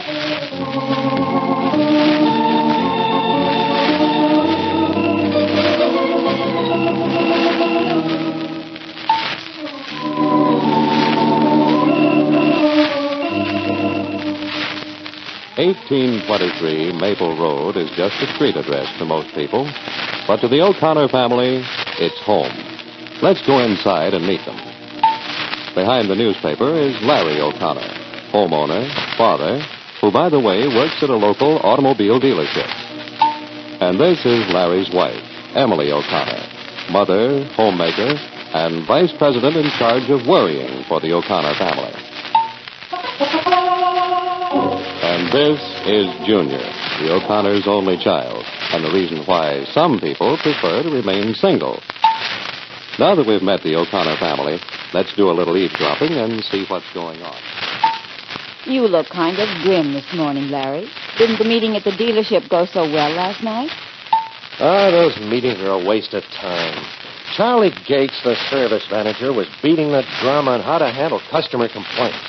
"1823 Maple Road is just a street address to most people, but to the O'Connor family, it's home. Let's go inside and meet them. Behind the newspaper is Larry O'Connor, homeowner, father, who, by the way, works at a local automobile dealership. And this is Larry's wife, Emily O'Connor, mother, homemaker, and vice president in charge of worrying for the O'Connor family. And this is Junior, the O'Connor's only child, and the reason why some people prefer to remain single. Now that we've met the O'Connor family, let's do a little eavesdropping and see what's going on. You look kind of grim this morning, Larry. Didn't the meeting at the dealership go so well last night? Those meetings are a waste of time. Charlie Gates, the service manager, was beating the drum on how to handle customer complaints.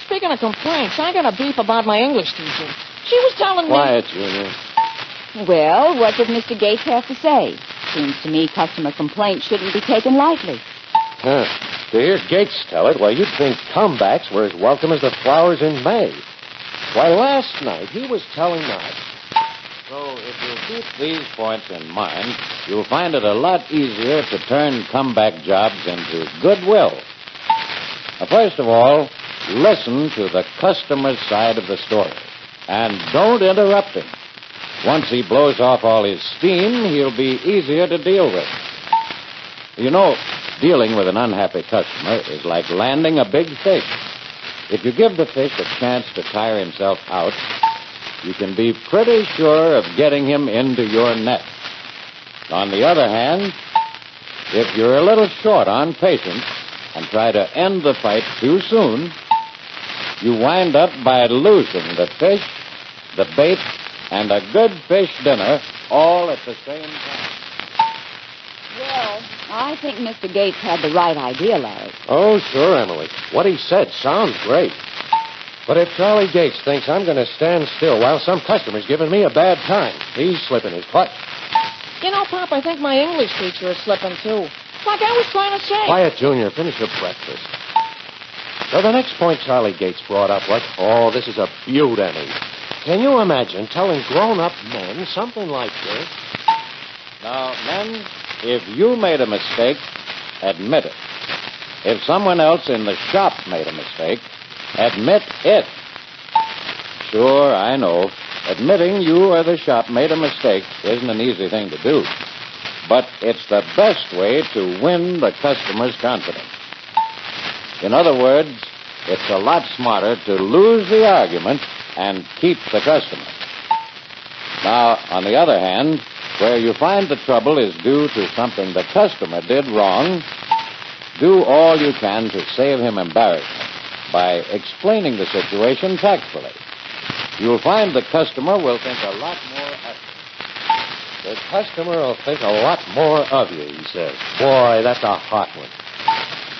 Speaking of complaints, I got a beef about my English teacher. She was telling me... Quiet, Junior. Well, what did Mr. Gates have to say? Seems to me customer complaints shouldn't be taken lightly. Huh. To hear Gates tell it, you'd think comebacks were as welcome as the flowers in May. Why, last night he was telling us. So if you keep these points in mind, you'll find it a lot easier to turn comeback jobs into goodwill. Now, first of all, listen to the customer's side of the story. And don't interrupt him. Once he blows off all his steam, he'll be easier to deal with. You know, dealing with an unhappy customer is like landing a big fish. If you give the fish a chance to tire himself out, you can be pretty sure of getting him into your net. On the other hand, if you're a little short on patience and try to end the fight too soon, you wind up by losing the fish, the bait, and a good fish dinner all at the same time. Well, I think Mr. Gates had the right idea, Larry. Oh, sure, Emily. What he said sounds great. But if Charlie Gates thinks I'm going to stand still while some customer's giving me a bad time, he's slipping his clutch. You know, Pop, I think my English teacher is slipping, too. Like I was trying to say. Quiet, Junior. Finish your breakfast. So the next point Charlie Gates brought up was, this is a beaut, Emmy. Can you imagine telling grown-up men something like this? Now, men, if you made a mistake, admit it. If someone else in the shop made a mistake, admit it. Sure, I know. Admitting you or the shop made a mistake isn't an easy thing to do. But it's the best way to win the customer's confidence. In other words, it's a lot smarter to lose the argument and keep the customer. Now, on the other hand, where you find the trouble is due to something the customer did wrong, do all you can to save him embarrassment by explaining the situation tactfully. You'll find the customer will think a lot more of you. The customer will think a lot more of you, he says. Boy, that's a hot one.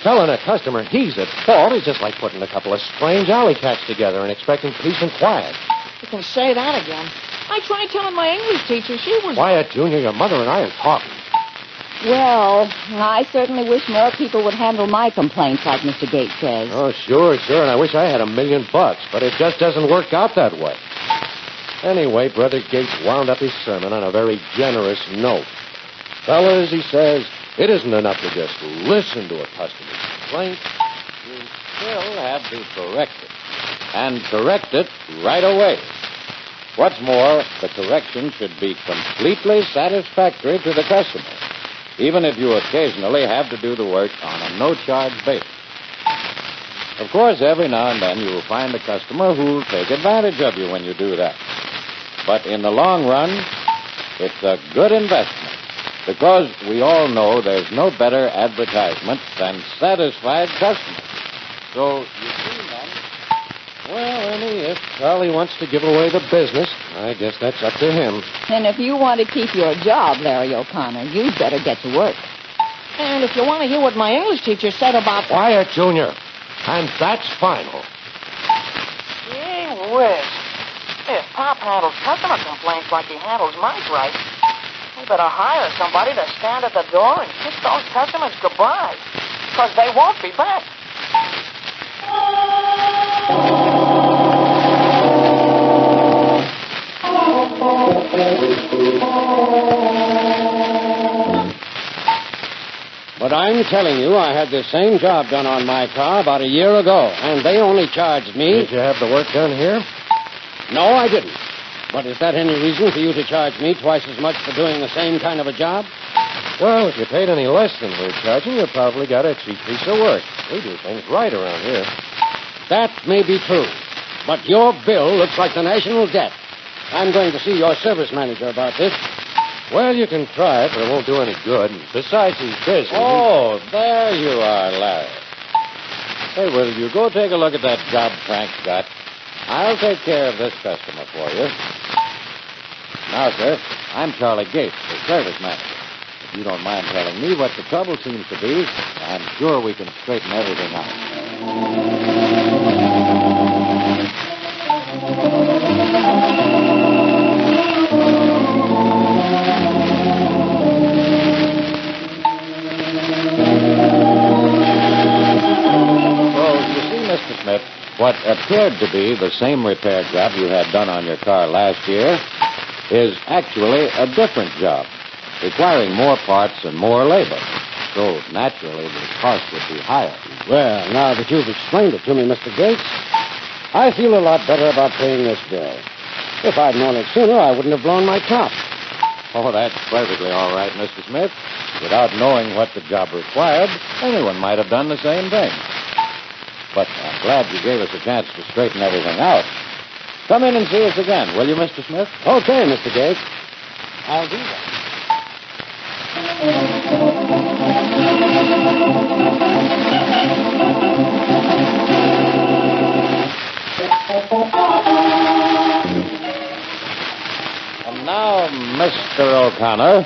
Telling a customer he's at fault is just like putting a couple of strange alley cats together and expecting peace and quiet. You can say that again. I tried telling my English teacher. She was... Quiet, Junior. Your mother and I are talking. Well, I certainly wish more people would handle my complaints like Mr. Gates says. Oh, sure, and I wish I had $1 million, but it just doesn't work out that way. Anyway, Brother Gates wound up his sermon on a very generous note. Fellas, he says, it isn't enough to just listen to a customer's complaint. You still have to correct it, and correct it right away. What's more, the correction should be completely satisfactory to the customer, even if you occasionally have to do the work on a no-charge basis. Of course, every now and then you'll find a customer who'll take advantage of you when you do that. But in the long run, it's a good investment, because we all know there's no better advertisement than satisfied customers. So, you see, men... Well, Ernie, if Charlie wants to give away the business, I guess that's up to him. And if you want to keep your job, Larry O'Connor, you'd better get to work. And if you want to hear what my English teacher said about... Quiet, Junior. And that's final. Gee whiz. handles customer complaints like he handles mice right, we better hire somebody to stand at the door and kiss those customers goodbye. Because they won't be back. But I'm telling you, I had the same job done on my car about a year ago, and they only charged me... Did you have the work done here? No, I didn't. But is that any reason for you to charge me twice as much for doing the same kind of a job? Well, if you paid any less than we're charging, you probably got a cheap piece of work. We do things right around here. That may be true. But your bill looks like the national debt. I'm going to see your service manager about this. Well, you can try it, but it won't do any good. Besides, he's busy. Oh, there you are, Larry. Hey, will you go take a look at that job Frank's got? I'll take care of this customer for you. Now, sir, I'm Charlie Gates, the service manager. If you don't mind telling me what the trouble seems to be, I'm sure we can straighten everything out. Mr. Smith, what appeared to be the same repair job you had done on your car last year is actually a different job, requiring more parts and more labor. So, naturally, the cost would be higher. Well, now that you've explained it to me, Mr. Gates, I feel a lot better about paying this bill. If I'd known it sooner, I wouldn't have blown my top. Oh, that's perfectly all right, Mr. Smith. Without knowing what the job required, anyone might have done the same thing. But I'm glad you gave us a chance to straighten everything out. Come in and see us again, will you, Mr. Smith? Okay, Mr. Gates. I'll do that. And now, Mr. O'Connor,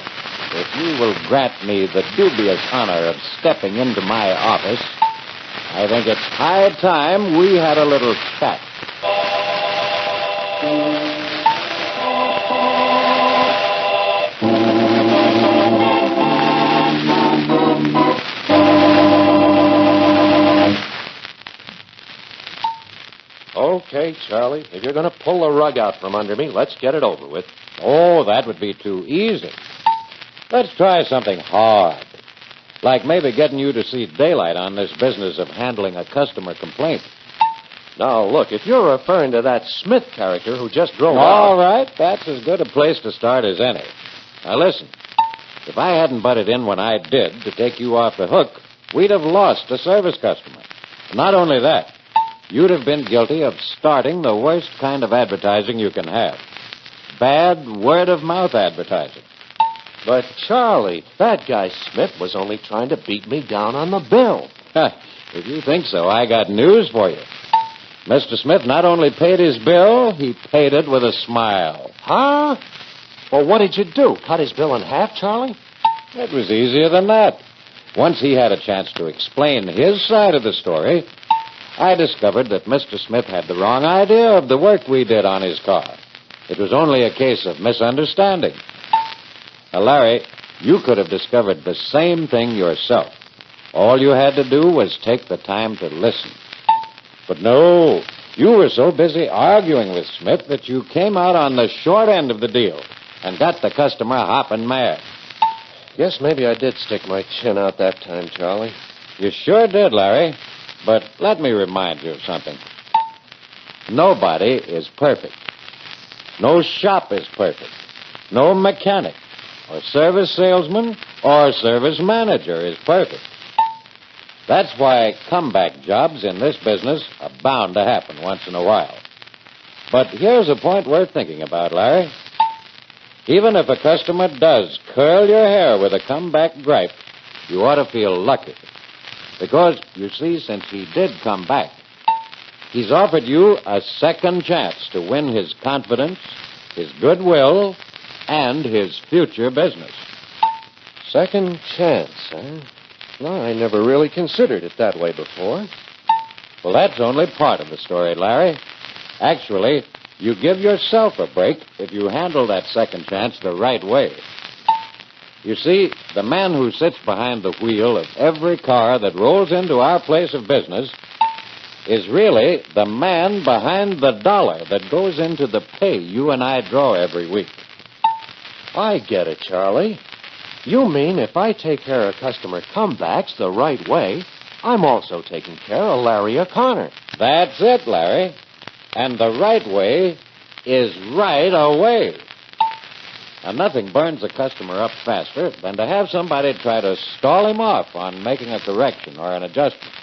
if you will grant me the dubious honor of stepping into my office, I think it's high time we had a little chat. Okay, Charlie. If you're going to pull the rug out from under me, let's get it over with. Oh, that would be too easy. Let's try something hard. Like maybe getting you to see daylight on this business of handling a customer complaint. Now, look, if you're referring to that Smith character who just drove All out... right, that's as good a place to start as any. Now, listen. If I hadn't butted in when I did to take you off the hook, we'd have lost a service customer. Not only that, you'd have been guilty of starting the worst kind of advertising you can have. Bad word-of-mouth advertising. But, Charlie, that guy Smith was only trying to beat me down on the bill. If you think so, I got news for you. Mr. Smith not only paid his bill, he paid it with a smile. Huh? Well, what did you do? Cut his bill in half, Charlie? It was easier than that. Once he had a chance to explain his side of the story, I discovered that Mr. Smith had the wrong idea of the work we did on his car. It was only a case of misunderstanding. Now, Larry, you could have discovered the same thing yourself. All you had to do was take the time to listen. But no, you were so busy arguing with Smith that you came out on the short end of the deal and got the customer hopping mad. Guess maybe I did stick my chin out that time, Charlie. You sure did, Larry. But let me remind you of something. Nobody is perfect. No shop is perfect. No mechanic or service salesman or service manager is perfect. That's why comeback jobs in this business are bound to happen once in a while. But here's a point worth thinking about, Larry. Even if a customer does curl your hair with a comeback gripe, you ought to feel lucky. Because, you see, since he did come back, he's offered you a second chance to win his confidence, his goodwill, and his future business. Second chance, huh? No, I never really considered it that way before. Well, that's only part of the story, Larry. Actually, you give yourself a break if you handle that second chance the right way. You see, the man who sits behind the wheel of every car that rolls into our place of business is really the man behind the dollar that goes into the pay you and I draw every week. I get it, Charlie. You mean if I take care of customer comebacks the right way, I'm also taking care of Larry O'Connor. That's it, Larry. And the right way is right away. And nothing burns a customer up faster than to have somebody try to stall him off on making a correction or an adjustment.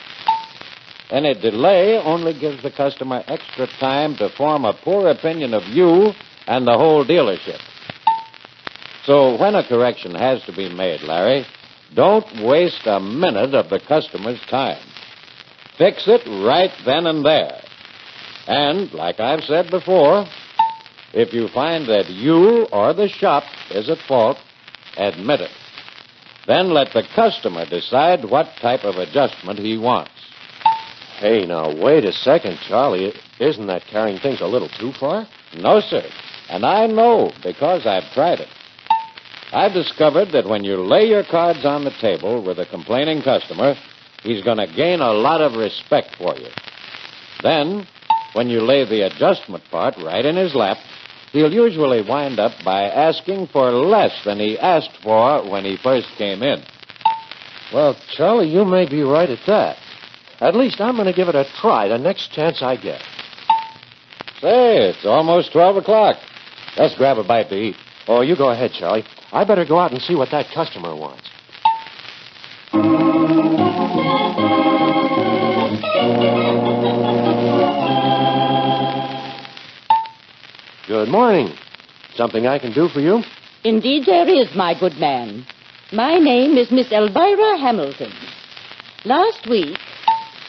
Any delay only gives the customer extra time to form a poor opinion of you and the whole dealership. So when a correction has to be made, Larry, don't waste a minute of the customer's time. Fix it right then and there. And, like I've said before, if you find that you or the shop is at fault, admit it. Then let the customer decide what type of adjustment he wants. Hey, now, wait a second, Charlie. Isn't that carrying things a little too far? No, sir. And I know because I've tried it. I've discovered that when you lay your cards on the table with a complaining customer, he's going to gain a lot of respect for you. Then, when you lay the adjustment part right in his lap, he'll usually wind up by asking for less than he asked for when he first came in. Well, Charlie, you may be right at that. At least I'm going to give it a try the next chance I get. Say, it's almost 12 o'clock. Let's grab a bite to eat. Oh, you go ahead, Charlie. I better go out and see what that customer wants. Good morning. Something I can do for you? Indeed there is, my good man. My name is Miss Elvira Hamilton. Last week,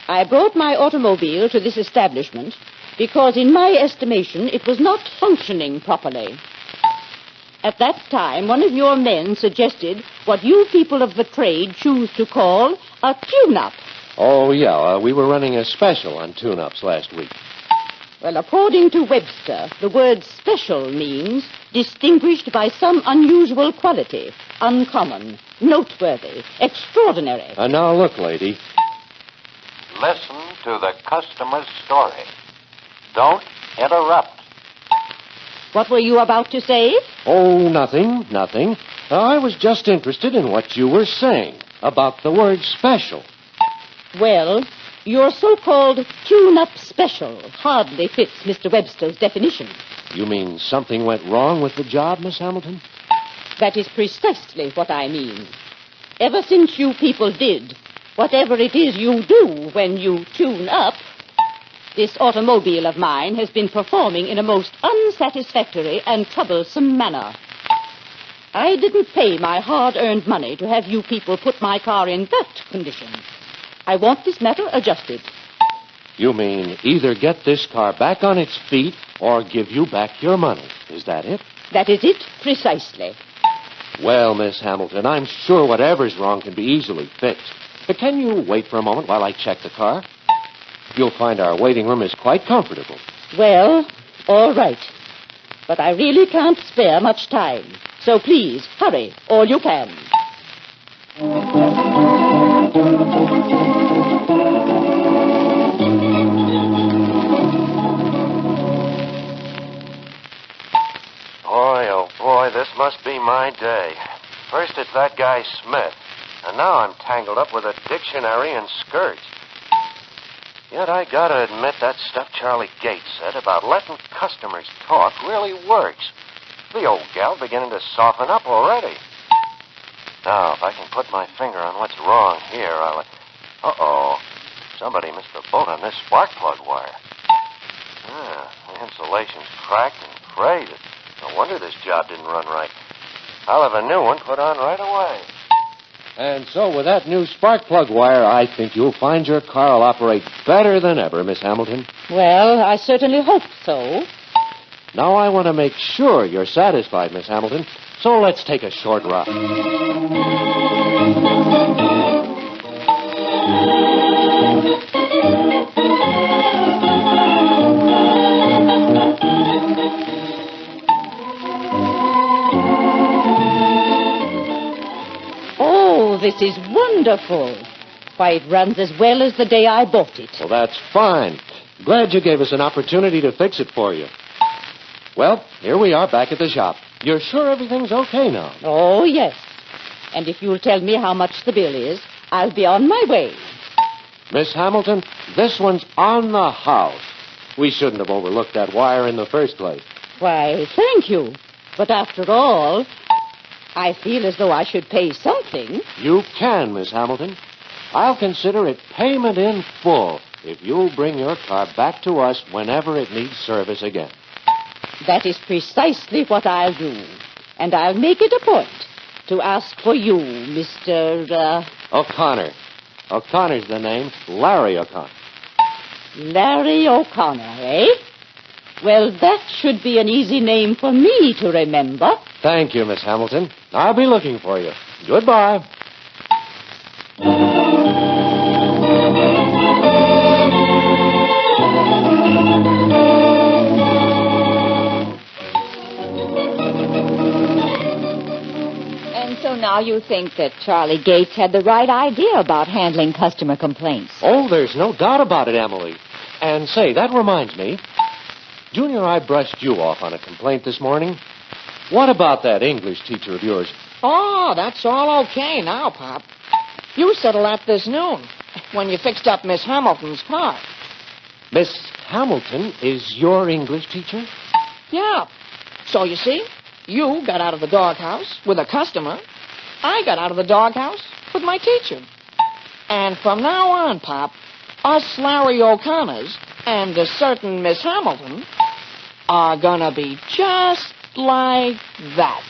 I brought my automobile to this establishment because, in my estimation, it was not functioning properly. At that time, one of your men suggested what you people of the trade choose to call a tune-up. Oh, yeah. We were running a special on tune-ups last week. Well, according to Webster, the word special means distinguished by some unusual quality, uncommon, noteworthy, extraordinary. Now, look, lady. Listen to the customer's story. Don't interrupt. What were you about to say? Oh, nothing. I was just interested in what you were saying about the word special. Well, your so-called tune-up special hardly fits Mr. Webster's definition. You mean something went wrong with the job, Miss Hamilton? That is precisely what I mean. Ever since you people did whatever it is you do when you tune up, this automobile of mine has been performing in a most unsatisfactory and troublesome manner. I didn't pay my hard-earned money to have you people put my car in that condition. I want this matter adjusted. You mean either get this car back on its feet or give you back your money. Is that it? That is it, precisely. Well, Miss Hamilton, I'm sure whatever's wrong can be easily fixed. But can you wait for a moment while I check the car? You'll find our waiting room is quite comfortable. Well, all right. But I really can't spare much time. So please, hurry, all you can. Boy, oh boy, this must be my day. First it's that guy Smith, and now I'm tangled up with a dictionary and skirts. Yet I gotta admit that stuff Charlie Gates said about letting customers talk really works. The old gal beginning to soften up already. Now, if I can put my finger on what's wrong here, I'll... Uh-oh. Somebody missed the bolt on this spark plug wire. The insulation's cracked and frayed. No wonder this job didn't run right. I'll have a new one put on right away. And so with that new spark plug wire, I think you'll find your car will operate better than ever, Miss Hamilton. Well, I certainly hope so. Now I want to make sure you're satisfied, Miss Hamilton. So let's take a short ride. this is wonderful. Why, it runs as well as the day I bought it. Well, that's fine. Glad you gave us an opportunity to fix it for you. Well, here we are back at the shop. You're sure everything's okay now? Oh, yes. And if you'll tell me how much the bill is, I'll be on my way. Miss Hamilton, this one's on the house. We shouldn't have overlooked that wire in the first place. Why, thank you. But after all, I feel as though I should pay something. You can, Miss Hamilton. I'll consider it payment in full if you'll bring your car back to us whenever it needs service again. That is precisely what I'll do. And I'll make it a point to ask for you, Mr. O'Connor. O'Connor's the name. Larry O'Connor. Larry O'Connor, eh? Well, that should be an easy name for me to remember. Thank you, Miss Hamilton. I'll be looking for you. Goodbye. And so now you think that Charlie Gates had the right idea about handling customer complaints. Oh, there's no doubt about it, Emily. And say, that reminds me. Junior, I brushed you off on a complaint this morning. What about that English teacher of yours? Oh, that's all okay now, Pop. You settled that this noon when you fixed up Miss Hamilton's car. Miss Hamilton is your English teacher? Yeah. So you see, you got out of the doghouse with a customer. I got out of the doghouse with my teacher. And from now on, Pop, us Larry O'Connors and a certain Miss Hamilton are gonna be just like that.